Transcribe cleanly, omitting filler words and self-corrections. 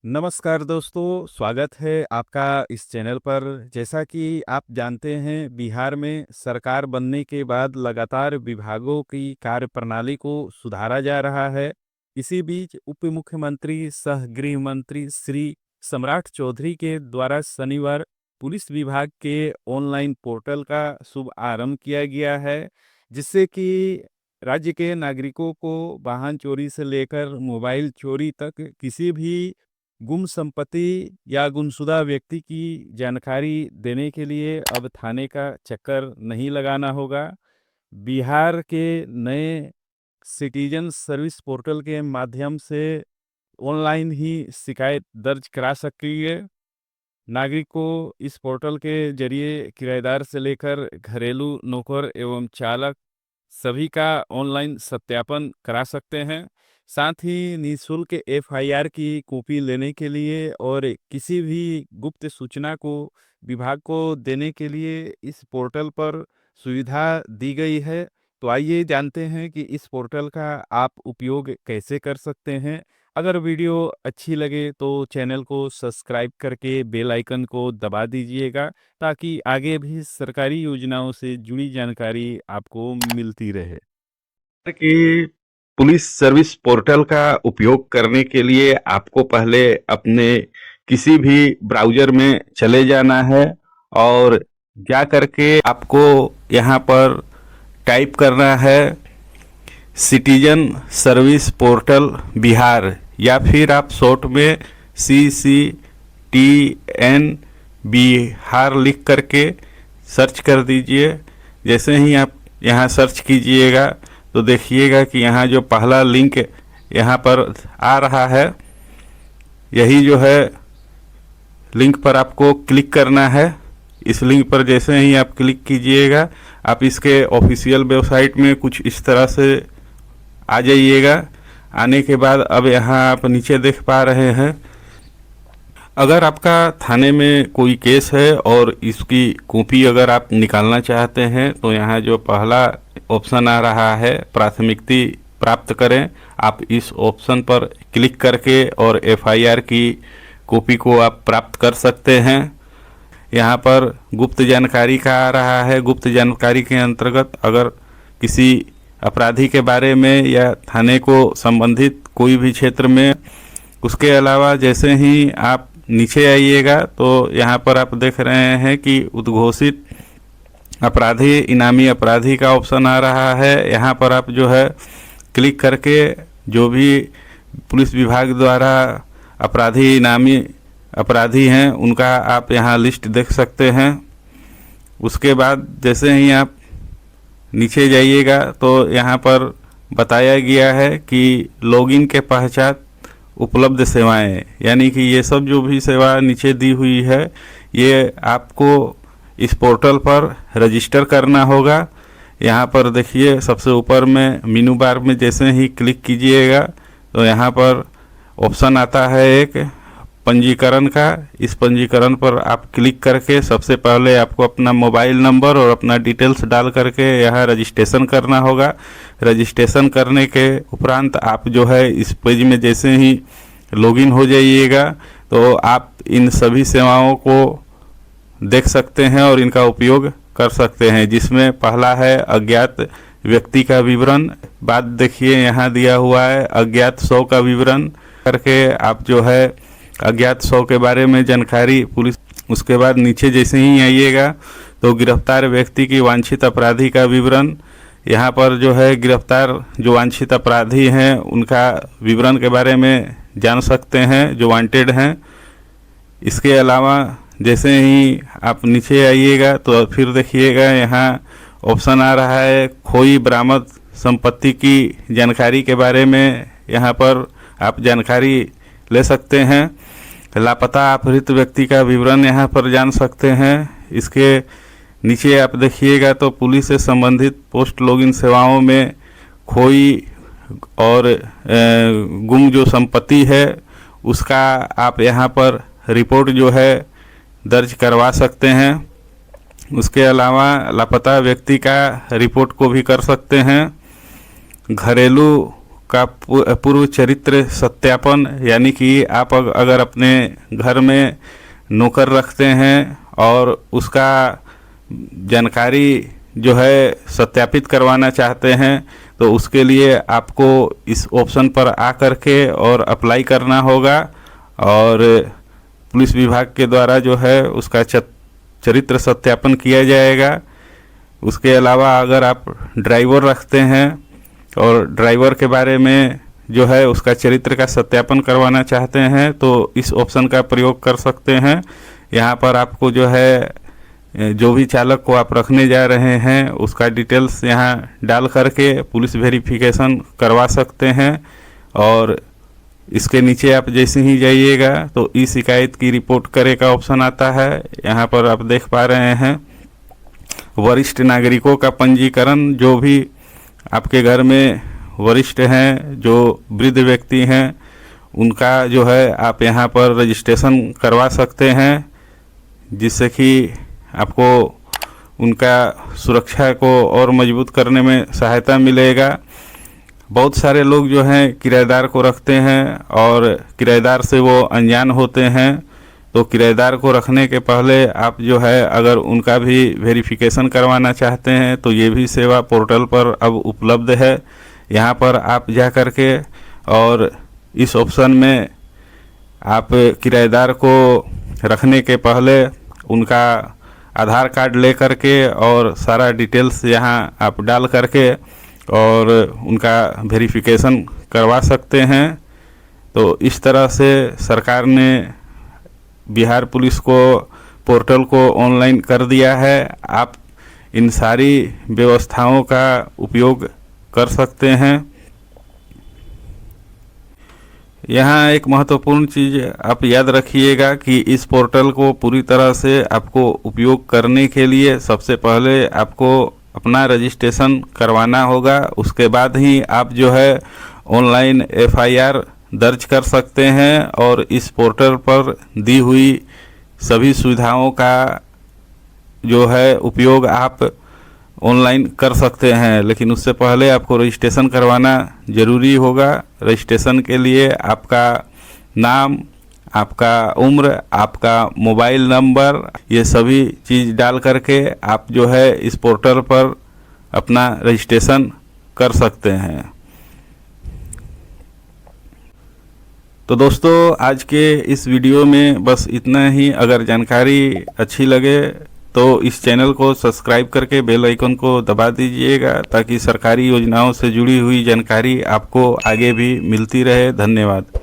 नमस्कार दोस्तों, स्वागत है आपका इस चैनल पर। जैसा कि आप जानते हैं, बिहार में सरकार बनने के बाद लगातार विभागों की कार्यप्रणाली को सुधारा जा रहा है। इसी बीच उप मुख्यमंत्री सह गृह मंत्री श्री सम्राट चौधरी के द्वारा शनिवार पुलिस विभाग के ऑनलाइन पोर्टल का शुभ आरंभ किया गया है, जिससे कि राज्य के नागरिकों को वाहन चोरी से लेकर मोबाइल चोरी तक किसी भी गुम संपत्ति या गुमशुदा व्यक्ति की जानकारी देने के लिए अब थाने का चक्कर नहीं लगाना होगा। बिहार के नए सिटीजन सर्विस पोर्टल के माध्यम से ऑनलाइन ही शिकायत दर्ज करा सकती है। नागरिक को इस पोर्टल के जरिए किराएदार से लेकर घरेलू नौकर एवं चालक सभी का ऑनलाइन सत्यापन करा सकते हैं। साथ ही निःशुल्क एफआईआर की कॉपी लेने के लिए और किसी भी गुप्त सूचना को विभाग को देने के लिए इस पोर्टल पर सुविधा दी गई है। तो आइए जानते हैं कि इस पोर्टल का आप उपयोग कैसे कर सकते हैं। अगर वीडियो अच्छी लगे तो चैनल को सब्सक्राइब करके बेल आइकन को दबा दीजिएगा, ताकि आगे भी सरकारी योजनाओं से जुड़ी जानकारी आपको मिलती रहे। कि पुलिस सर्विस पोर्टल का उपयोग करने के लिए आपको पहले अपने किसी भी ब्राउज़र में चले जाना है और जा करके आपको यहाँ पर टाइप करना है सिटीजन सर्विस पोर्टल बिहार, या फिर आप शॉर्ट में CCTN बिहार लिख करके सर्च कर दीजिए। जैसे ही आप यहाँ सर्च कीजिएगा तो देखिएगा कि यहाँ जो पहला लिंक यहाँ पर आ रहा है, यही जो है लिंक पर आपको क्लिक करना है। इस लिंक पर जैसे ही आप क्लिक कीजिएगा, आप इसके ऑफिशियल वेबसाइट में कुछ इस तरह से आ जाइएगा। आने के बाद अब यहाँ आप नीचे देख पा रहे हैं, अगर आपका थाने में कोई केस है और इसकी कॉपी अगर आप निकालना चाहते हैं तो यहाँ जो पहला ऑप्शन आ रहा है प्राथमिकता प्राप्त करें, आप इस ऑप्शन पर क्लिक करके और एफआईआर की कॉपी को आप प्राप्त कर सकते हैं। यहाँ पर गुप्त जानकारी का आ रहा है। गुप्त जानकारी के अंतर्गत अगर किसी अपराधी के बारे में या थाने को संबंधित कोई भी क्षेत्र में, उसके अलावा जैसे ही आप नीचे आइएगा तो यहाँ पर आप देख रहे हैं कि उद्घोषित अपराधी इनामी अपराधी का ऑप्शन आ रहा है। यहाँ पर आप जो है क्लिक करके जो भी पुलिस विभाग द्वारा अपराधी इनामी अपराधी हैं उनका आप यहाँ लिस्ट देख सकते हैं। उसके बाद जैसे ही आप नीचे जाइएगा तो यहाँ पर बताया गया है कि लॉगिन के पश्चात उपलब्ध सेवाएं, यानी कि ये सब जो भी सेवा नीचे दी हुई है ये आपको इस पोर्टल पर रजिस्टर करना होगा। यहाँ पर देखिए सबसे ऊपर में मेनू बार में जैसे ही क्लिक कीजिएगा तो यहाँ पर ऑप्शन आता है एक पंजीकरण का। इस पंजीकरण पर आप क्लिक करके सबसे पहले आपको अपना मोबाइल नंबर और अपना डिटेल्स डाल करके यहाँ रजिस्ट्रेशन करना होगा। रजिस्ट्रेशन करने के उपरांत आप जो है इस पेज में जैसे ही लॉगिन हो जाइएगा तो आप इन सभी सेवाओं को देख सकते हैं और इनका उपयोग कर सकते हैं, जिसमें पहला है अज्ञात व्यक्ति का विवरण। बाद देखिए यहाँ दिया हुआ है अज्ञात शव का विवरण करके आप जो है अज्ञात शव के बारे में जानकारी पुलिस। उसके बाद नीचे जैसे ही आइएगा तो गिरफ्तार व्यक्ति की वांछित अपराधी का विवरण। यहाँ पर जो है गिरफ्तार जो वांछित अपराधी हैं उनका विवरण के बारे में जान सकते हैं, जो वांटेड हैं। इसके अलावा जैसे ही आप नीचे आइएगा तो फिर देखिएगा यहाँ ऑप्शन आ रहा है खोई बरामद संपत्ति की जानकारी के बारे में। यहाँ पर आप जानकारी ले सकते हैं। लापता अपहृत व्यक्ति का विवरण यहाँ पर जान सकते हैं। इसके नीचे आप देखिएगा तो पुलिस से संबंधित पोस्ट लॉगिन सेवाओं में खोई और गुम जो संपत्ति है उसका आप यहाँ पर रिपोर्ट जो है दर्ज करवा सकते हैं। उसके अलावा लापता व्यक्ति का रिपोर्ट को भी कर सकते हैं। घरेलू आपका पूर्व चरित्र सत्यापन, यानी कि आप अगर अपने घर में नौकर रखते हैं और उसका जानकारी जो है सत्यापित करवाना चाहते हैं, तो उसके लिए आपको इस ऑप्शन पर आ कर के और अप्लाई करना होगा और पुलिस विभाग के द्वारा जो है उसका चरित्र सत्यापन किया जाएगा। उसके अलावा अगर आप ड्राइवर रखते हैं और ड्राइवर के बारे में जो है उसका चरित्र का सत्यापन करवाना चाहते हैं, तो इस ऑप्शन का प्रयोग कर सकते हैं। यहाँ पर आपको जो है जो भी चालक को आप रखने जा रहे हैं उसका डिटेल्स यहाँ डाल करके पुलिस वेरिफिकेशन करवा सकते हैं। और इसके नीचे आप जैसे ही जाइएगा तो ई शिकायत की रिपोर्ट करे का ऑप्शन आता है। यहाँ पर आप देख पा रहे हैं वरिष्ठ नागरिकों का पंजीकरण, जो भी आपके घर में वरिष्ठ हैं, जो वृद्ध व्यक्ति हैं, उनका जो है आप यहाँ पर रजिस्ट्रेशन करवा सकते हैं, जिससे कि आपको उनका सुरक्षा को और मजबूत करने में सहायता मिलेगा। बहुत सारे लोग जो हैं किराएदार को रखते हैं और किराएदार से वो अनजान होते हैं, तो किराएदार को रखने के पहले आप जो है अगर उनका भी वेरिफिकेशन करवाना चाहते हैं तो ये भी सेवा पोर्टल पर अब उपलब्ध है। यहाँ पर आप जा कर के और इस ऑप्शन में आप किराएदार को रखने के पहले उनका आधार कार्ड ले करके और सारा डिटेल्स यहाँ आप डाल करके और उनका वेरिफिकेशन करवा सकते हैं। तो इस तरह से सरकार ने बिहार पुलिस को पोर्टल को ऑनलाइन कर दिया है। आप इन सारी व्यवस्थाओं का उपयोग कर सकते हैं। यहाँ एक महत्वपूर्ण चीज़ आप याद रखिएगा कि इस पोर्टल को पूरी तरह से आपको उपयोग करने के लिए सबसे पहले आपको अपना रजिस्ट्रेशन करवाना होगा। उसके बाद ही आप जो है ऑनलाइन FIR दर्ज कर सकते हैं और इस पोर्टल पर दी हुई सभी सुविधाओं का जो है उपयोग आप ऑनलाइन कर सकते हैं। लेकिन उससे पहले आपको रजिस्ट्रेशन करवाना ज़रूरी होगा। रजिस्ट्रेशन के लिए आपका नाम, आपका उम्र, आपका मोबाइल नंबर, ये सभी चीज़ डाल करके आप जो है इस पोर्टल पर अपना रजिस्ट्रेशन कर सकते हैं। तो दोस्तों, आज के इस वीडियो में बस इतना ही। अगर जानकारी अच्छी लगे तो इस चैनल को सब्सक्राइब करके बेल आइकन को दबा दीजिएगा, ताकि सरकारी योजनाओं से जुड़ी हुई जानकारी आपको आगे भी मिलती रहे। धन्यवाद।